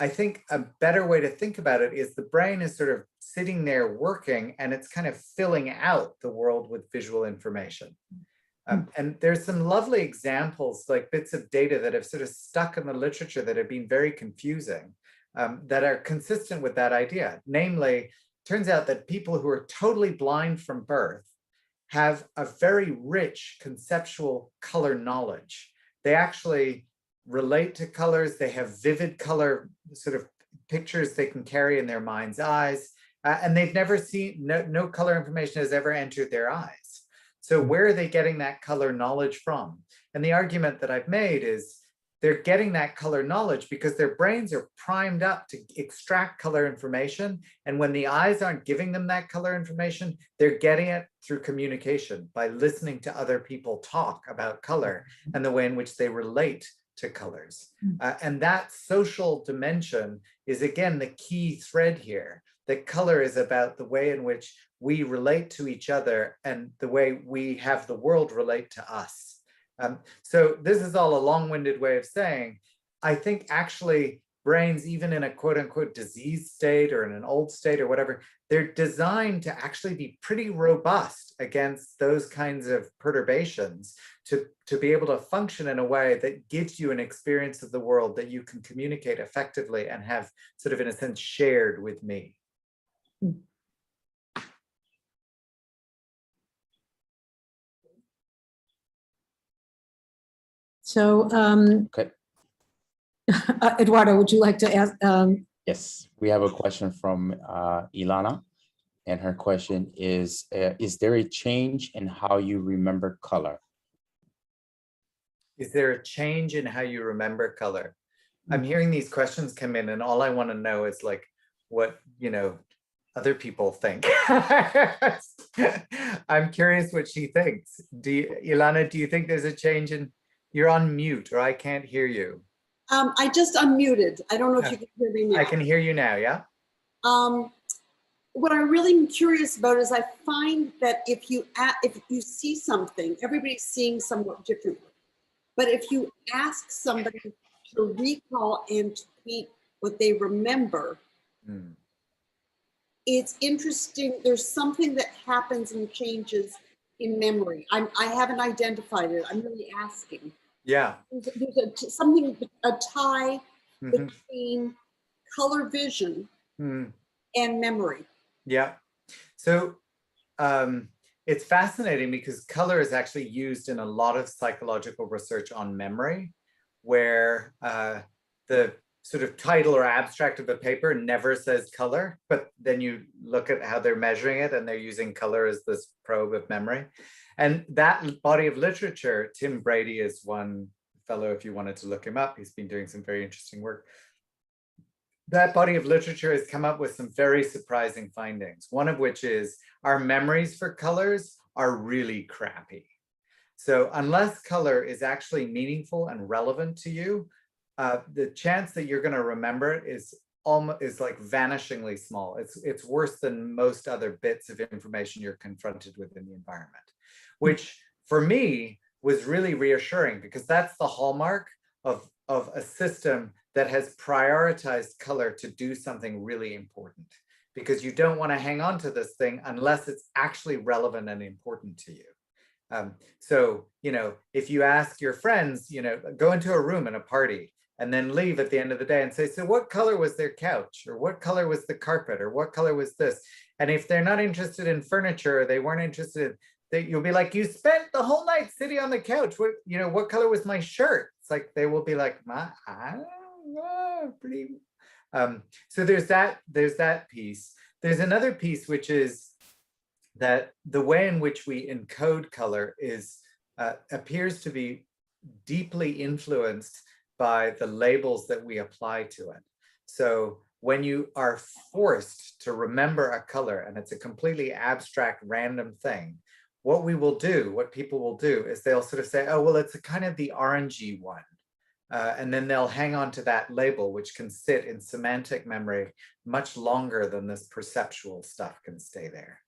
I think a better way to think about it is the brain is sort of sitting there working and it's kind of filling out the world with visual information. And there's some lovely examples, like bits of data that have sort of stuck in the literature that have been very confusing, that are consistent with that idea. Namely, turns out that people who are totally blind from birth have a very rich conceptual color knowledge. They actually relate to colors. They have vivid color sort of pictures they can carry in their mind's eyes. And they've never seen, no color information has ever entered their eyes. So where are they getting that color knowledge from? And the argument that I've made is they're getting that color knowledge because their brains are primed up to extract color information. And when the eyes aren't giving them that color information, they're getting it through communication by listening to other people talk about color and the way in which they relate to colors. And that social dimension is, again, the key thread here, that color is about the way in which we relate to each other and the way we have the world relate to us. So this is all a long-winded way of saying, I think actually brains, even in a quote unquote disease state or in an old state or whatever, they're designed to actually be pretty robust against those kinds of perturbations to be able to function in a way that gives you an experience of the world that you can communicate effectively and have sort of, in a sense, shared with me. So, Okay. Eduardo, would you like to ask? Yes, we have a question from Ilana, and her question is there a change in how you remember color? Is there a change in how you remember color? I'm hearing these questions come in and all I want to know is like what, you know, other people think. I'm curious what she thinks. Ilana, do you think there's a change in, you're on mute or I can't hear you? I just unmuted. I don't know if you can hear me now. I can hear you now, yeah? What I'm really curious about is I find that if you see something, everybody's seeing somewhat differently. But if you ask somebody to recall and to paint what they remember, it's interesting. There's something that happens and changes in memory. I haven't identified it. I'm really asking. Yeah. There's a tie between color vision and memory. Yeah. So it's fascinating because color is actually used in a lot of psychological research on memory, where the sort of title or abstract of a paper never says color, but then you look at how they're measuring it and they're using color as this probe of memory. And that body of literature, Tim Brady is one fellow, if you wanted to look him up, he's been doing some very interesting work. That body of literature has come up with some very surprising findings, one of which is our memories for colors are really crappy. So unless color is actually meaningful and relevant to you, the chance that you're going to remember it is like vanishingly small. It's worse than most other bits of information you're confronted with in the environment, which for me was really reassuring because that's the hallmark of a system that has prioritized color to do something really important, because you don't want to hang on to this thing unless it's actually relevant and important to you. So, you know, if you ask your friends, you know, go into a room in a party and then leave at the end of the day and say, so what color was their couch? Or what color was the carpet? Or what color was this? And if they're not interested in furniture, or they weren't interested, you'll be like, you spent the whole night sitting on the couch. What, you know, what color was my shirt? It's like, they will be like, I don't know, pretty. So there's that piece. There's another piece, which is that the way in which we encode color is appears to be deeply influenced by the labels that we apply to it. So when you are forced to remember a color and it's a completely abstract random thing, what people will do is they'll sort of say, oh, well, it's a kind of the orangey one. And then they'll hang on to that label, which can sit in semantic memory much longer than this perceptual stuff can stay there.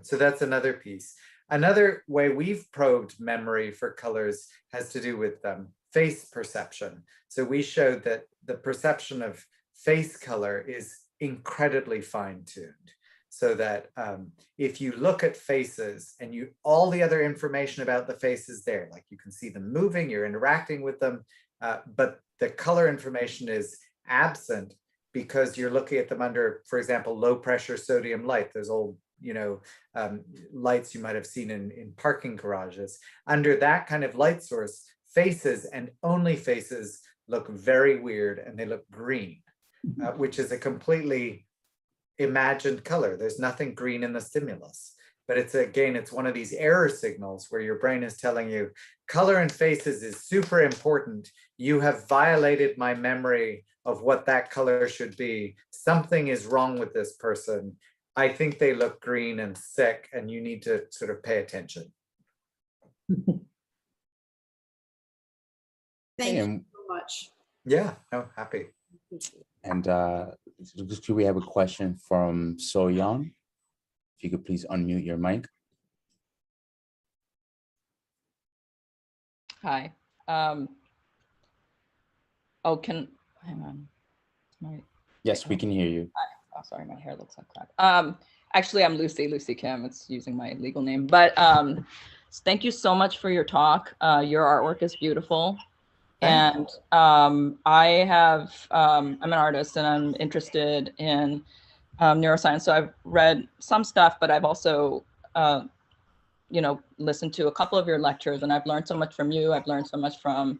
So that's another piece. Another way we've probed memory for colors has to do with face perception. So we showed that the perception of face color is incredibly fine-tuned. So that if you look at faces and all the other information about the face is there, like you can see them moving, you're interacting with them, but the color information is absent because you're looking at them under, for example, low pressure sodium light, those old lights you might have seen in parking garages. Under that kind of light source, faces and only faces look very weird and they look green, which is a completely imagined color. There's nothing green in the stimulus. But it's one of these error signals where your brain is telling you color in faces is super important. You have violated my memory of what that color should be. Something is wrong with this person. I think they look green and sick, and you need to sort of pay attention. Thank you so much. Yeah, no, happy. And we have a question from Soyeon. If you could please unmute your mic. Hi. Hang on. Yes, we can hear you. Oh, sorry, my hair looks like crap. Actually, I'm Lucy Kim. It's using my legal name. But thank you so much for your talk. Your artwork is beautiful. And I'm an artist and I'm interested in neuroscience. So I've read some stuff, but I've also, listened to a couple of your lectures, and I've learned so much from you. I've learned so much from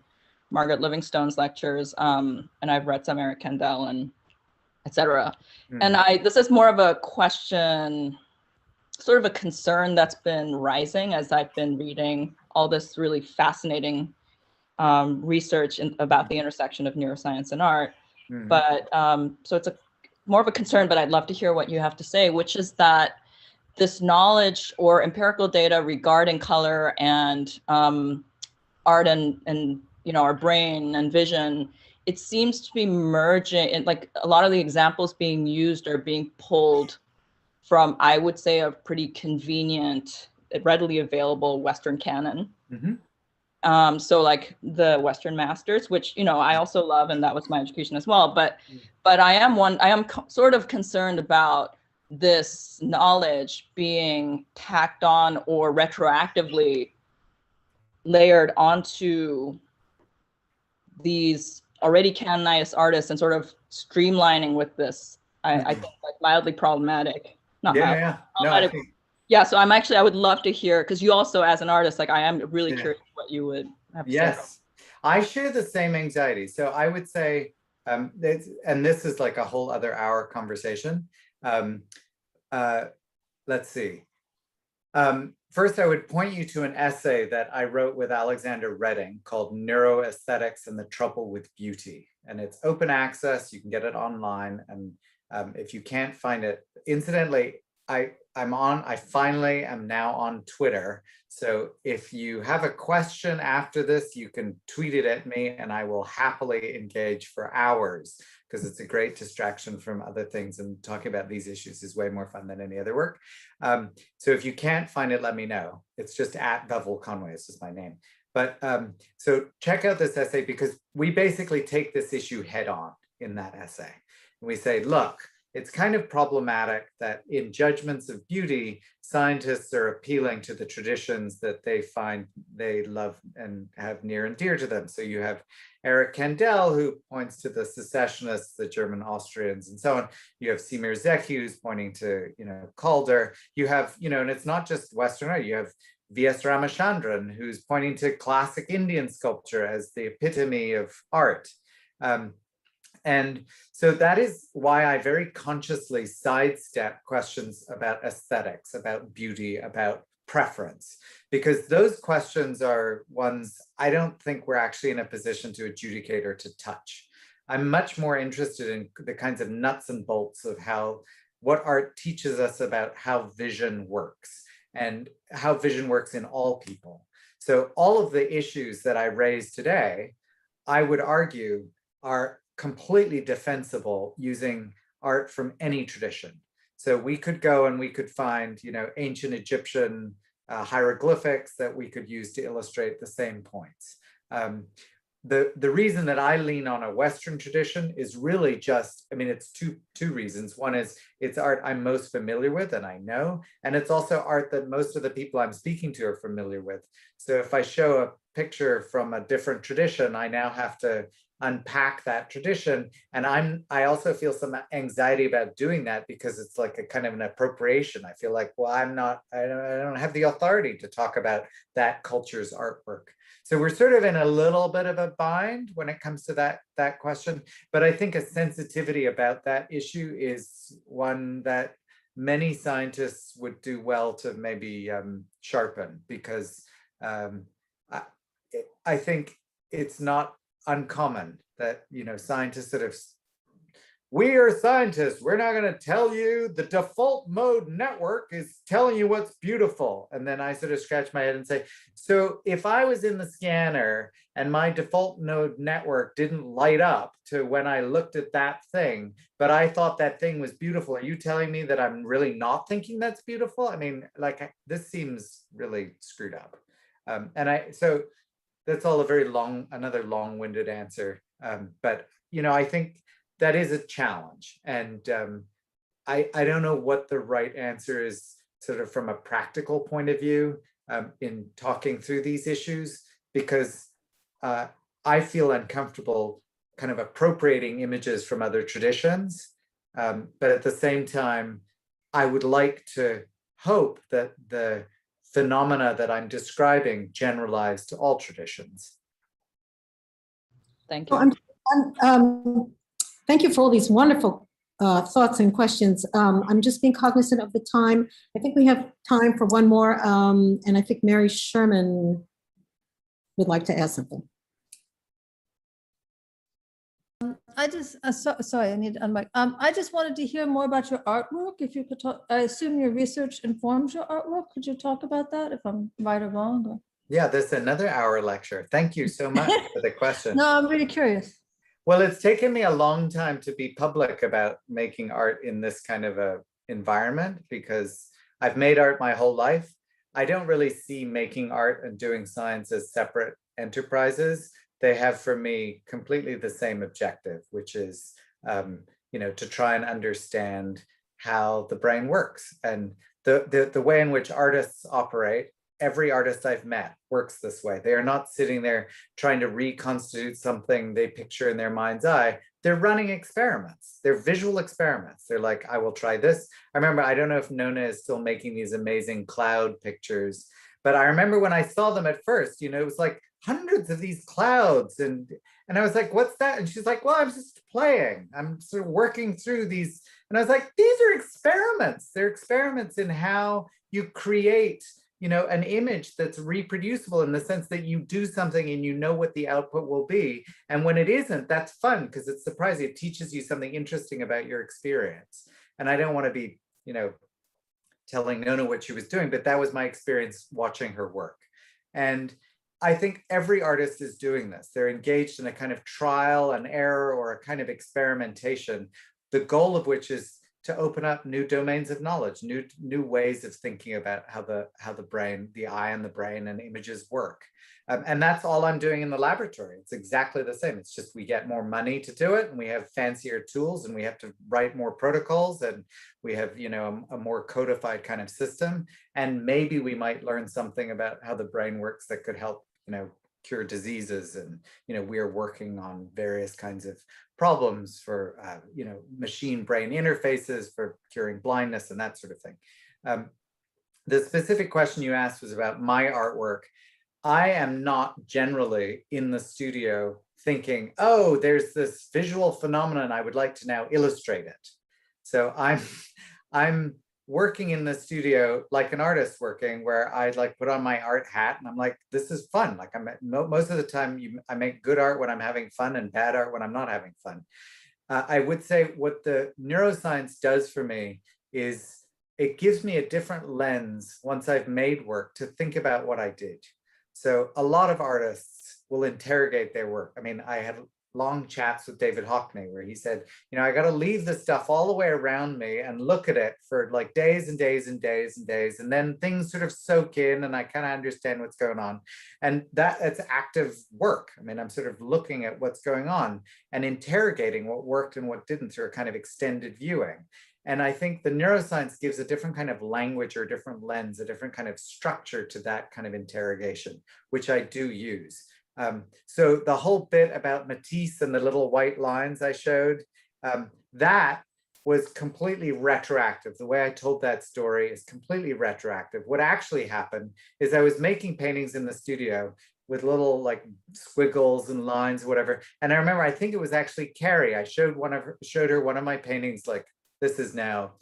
Margaret Livingstone's lectures, and I've read some Eric Kandel and etc. And this is more of a question, sort of a concern that's been rising as I've been reading all this really fascinating research about the intersection of neuroscience and art. But so it's more of a concern, but I'd love to hear what you have to say, which is that this knowledge or empirical data regarding color and art and our brain and vision, it seems to be merging, and like a lot of the examples being used are being pulled from, I would say, a pretty convenient, readily available Western canon. So like the Western masters, which, I also love, and that was my education as well. But I am sort of concerned about this knowledge being tacked on or retroactively layered onto these already canonized artists and sort of streamlining with this. I think like mildly problematic. Not mildly, problematic. Yeah, so I would love to hear, because you also, as an artist, like I am really curious what you would have to say. Yes, I share the same anxiety. So I would say, and this is like a whole other hour conversation. Let's see. First, I would point you to an essay that I wrote with Alexander Redding called Neuroaesthetics and the Trouble with Beauty. And it's open access, you can get it online. And if you can't find it, incidentally, I finally am now on Twitter. So if you have a question after this, you can tweet it at me and I will happily engage for hours, because it's a great distraction from other things, and talking about these issues is way more fun than any other work. So if you can't find it, let me know. It's just at Bevil Conway, it's just my name. But so check out this essay, because we basically take this issue head on in that essay. And we say, look, it's kind of problematic that in judgments of beauty, scientists are appealing to the traditions that they find they love and have near and dear to them. So you have Eric Kandel, who points to the secessionists, the German Austrians, and so on. You have Semir Zeki, who's pointing to, Calder. You have, and it's not just Western art. You have V.S. Ramachandran, who's pointing to classic Indian sculpture as the epitome of art. And so that is why I very consciously sidestep questions about aesthetics, about beauty, about preference, because those questions are ones I don't think we're actually in a position to adjudicate or to touch. I'm much more interested in the kinds of nuts and bolts of what art teaches us about how vision works and how vision works in all people. So all of the issues that I raised today, I would argue, are completely defensible using art from any tradition. So we could go and we could find, ancient Egyptian hieroglyphics that we could use to illustrate the same points. The reason that I lean on a Western tradition is really just, it's two reasons. One is it's art I'm most familiar with and I know, and it's also art that most of the people I'm speaking to are familiar with. So if I show a picture from a different tradition, I now have to unpack that tradition. And I also feel some anxiety about doing that because it's like a kind of an appropriation. I feel like, well, I don't have the authority to talk about that culture's artwork. So we're sort of in a little bit of a bind when it comes to that question. But I think a sensitivity about that issue is one that many scientists would do well to maybe sharpen, because I think it's not uncommon that scientists sort of, we are scientists, we're not going to tell you the default mode network is telling you what's beautiful. And then I sort of scratch my head and say, so if I was in the scanner and my default node network didn't light up to when I looked at that thing, but I thought that thing was beautiful, are you telling me that I'm really not thinking that's beautiful? This seems really screwed up. So that's all another long-winded answer. But I think that is a challenge. And I don't know what the right answer is sort of from a practical point of view in talking through these issues, because I feel uncomfortable kind of appropriating images from other traditions. But at the same time, I would like to hope that the phenomena that I'm describing generalize to all traditions. Thank you. Thank you for all these wonderful thoughts and questions. I'm just being cognizant of the time. I think we have time for one more, and I think Mary Sherman would like to ask something. I just, sorry, I need to unmic. I just wanted to hear more about your artwork. If you could talk, I assume your research informs your artwork. Could you talk about that, if I'm right or wrong? Or? Yeah, this is another hour lecture. Thank you so much for the question. No, I'm really curious. Well, it's taken me a long time to be public about making art in this kind of a environment, because I've made art my whole life. I don't really see making art and doing science as separate enterprises. They have for me completely the same objective, which is, to try and understand how the brain works. And the way in which artists operate, every artist I've met works this way. They are not sitting there trying to reconstitute something they picture in their mind's eye. They're running experiments. They're visual experiments. They're like, I will try this. I remember, I don't know if Nona is still making these amazing cloud pictures, but I remember when I saw them at first, it was like hundreds of these clouds. And I was like, what's that? And she's like, well, I'm just playing. I'm sort of working through these. And I was like, these are experiments. They're experiments in how you create an image that's reproducible, in the sense that you do something and you know what the output will be. And when it isn't, that's fun, because it's surprising. It teaches you something interesting about your experience. And I don't want to be, telling Nona what she was doing, but that was my experience watching her work. And I think every artist is doing this. They're engaged in a kind of trial and error, or a kind of experimentation, the goal of which is to open up new domains of knowledge, new ways of thinking about how the brain, the eye and the brain and images work. And that's all I'm doing in the laboratory. It's exactly the same. It's just we get more money to do it, and we have fancier tools, and we have to write more protocols, and we have a more codified kind of system. And maybe we might learn something about how the brain works that could help cure diseases. And we are working on various kinds of problems for machine brain interfaces for curing blindness and that sort of thing. The specific question you asked was about my artwork. I am not generally in the studio thinking, oh, there's this visual phenomenon, I would like to now illustrate it. So I'm working in the studio like an artist working, where I like put on my art hat and I'm like, this is fun. Like most of the time I make good art when I'm having fun and bad art when I'm not having fun. I would say what the neuroscience does for me is it gives me a different lens once I've made work to think about what I did. So a lot of artists will interrogate their work. I mean, I had long chats with David Hockney where he said, you know, I got to leave the stuff all the way around me and look at it for like days and days and days and days. And then things sort of soak in and I kind of understand what's going on. And it's active work. I mean, I'm sort of looking at what's going on and interrogating what worked and what didn't through a kind of extended viewing. And I think the neuroscience gives a different kind of language or a different lens, a different kind of structure to that kind of interrogation, which I do use. So the whole bit about Matisse and the little white lines I showed, that was completely retroactive. The way I told that story is completely retroactive. What actually happened is I was making paintings in the studio with little like squiggles and lines or whatever. And I remember, I think it was actually Carrie. I showed her one of my paintings, like this is now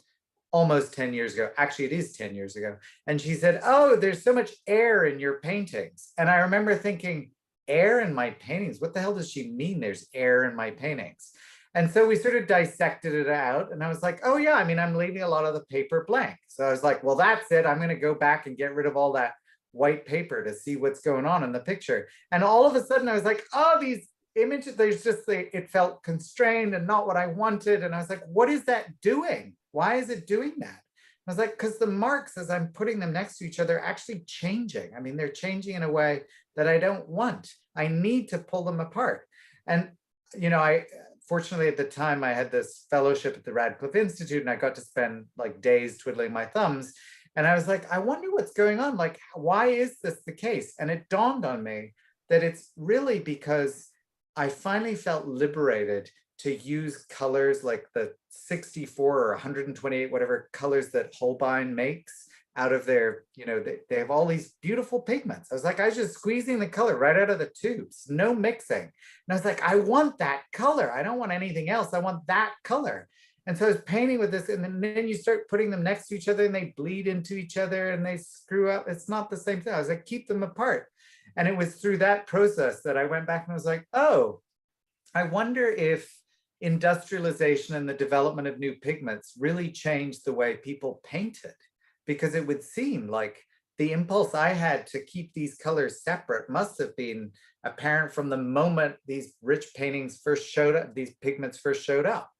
almost 10 years ago. Actually, it is 10 years ago. And she said, oh, there's so much air in your paintings. And I remember thinking, air in my paintings? What the hell does she mean there's air in my paintings? And so we sort of dissected it out and I was like, oh yeah, I mean, I'm leaving a lot of the paper blank. So I was like, well, that's it. I'm gonna go back and get rid of all that white paper to see what's going on in the picture. And all of a sudden I was like, oh, these images, it felt constrained and not what I wanted. And I was like, what is that doing? Why is it doing that? I was like, because the marks, as I'm putting them next to each other, are actually changing. I mean, they're changing in a way that I don't want. I need to pull them apart. And, you know, fortunately at the time I had this fellowship at the Radcliffe Institute and I got to spend like days twiddling my thumbs. And I was like, I wonder what's going on. Like, why is this the case? And it dawned on me that it's really because I finally felt liberated to use colors like the 64 or 128, whatever colors that Holbein makes out of their, you know, they have all these beautiful pigments. I was like, I was just squeezing the color right out of the tubes, no mixing. And I was like, I want that color. I don't want anything else. I want that color. And so I was painting with this, and then you start putting them next to each other and they bleed into each other and they screw up. It's not the same thing. I was like, keep them apart. And it was through that process that I went back and I was like, oh, I wonder if industrialization and the development of new pigments really changed the way people painted, because it would seem like the impulse I had to keep these colors separate must have been apparent from the moment these rich paintings first showed up, these pigments first showed up.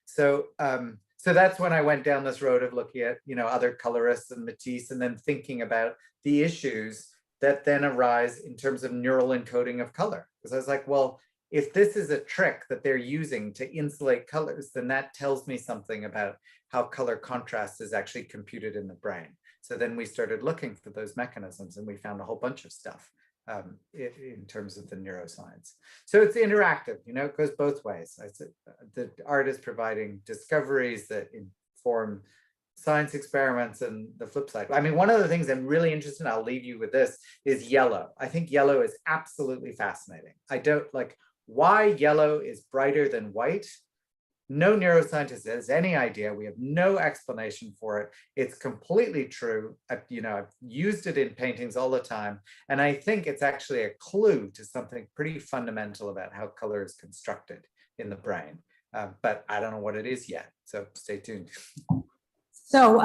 So, so that's when I went down this road of looking at, you know, other colorists and Matisse, and then thinking about the issues that then arise in terms of neural encoding of color. Because I was like, well, if this is a trick that they're using to insulate colors, then that tells me something about how color contrast is actually computed in the brain. So then we started looking for those mechanisms and we found a whole bunch of stuff in terms of the neuroscience. So it's interactive, you know, it goes both ways. The art is providing discoveries that inform science experiments, and the flip side. I mean, one of the things I'm really interested in, I'll leave you with this, is yellow. I think yellow is absolutely fascinating. I don't like why yellow is brighter than white. No neuroscientist has any idea. We have no explanation for it. It's completely true. I've used it in paintings all the time. And I think it's actually a clue to something pretty fundamental about how color is constructed in the brain. But I don't know what it is yet. So stay tuned. So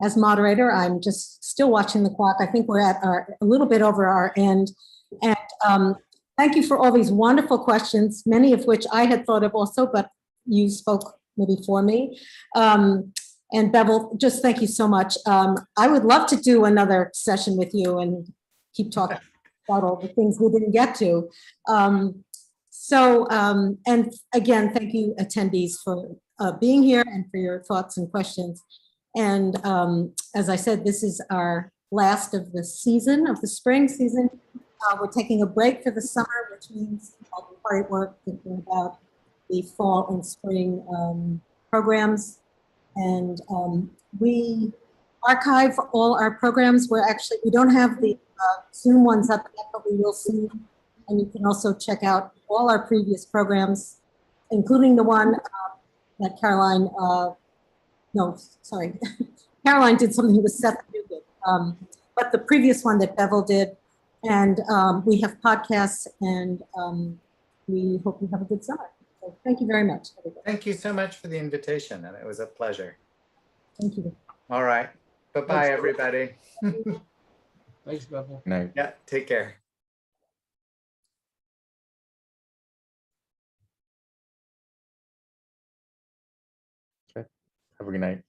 as moderator, I'm just still watching the clock. I think we're at a little bit over our end. And thank you for all these wonderful questions, many of which I had thought of also, but you spoke maybe for me. And Bevil, just thank you so much. I would love to do another session with you and keep talking about all the things we didn't get to. And again, thank you attendees for being here and for your thoughts and questions. And as I said, this is our last of the season, of the spring season. We're taking a break for the summer, which means I'll do hard work thinking about the fall and spring programs. And we archive all our programs. We don't have the Zoom ones up yet, but we will soon. And you can also check out all our previous programs, including the one that Caroline, no, sorry. Caroline did something with Seth Newgate, but the previous one that Bevil did. And we have podcasts, and we hope you have a good summer. So thank you very much, everybody. Thank you so much for the invitation, and it was a pleasure. Thank you. All right. Bye-bye, everybody. Thanks, Bevil. No. Yeah, take care. Have a good night.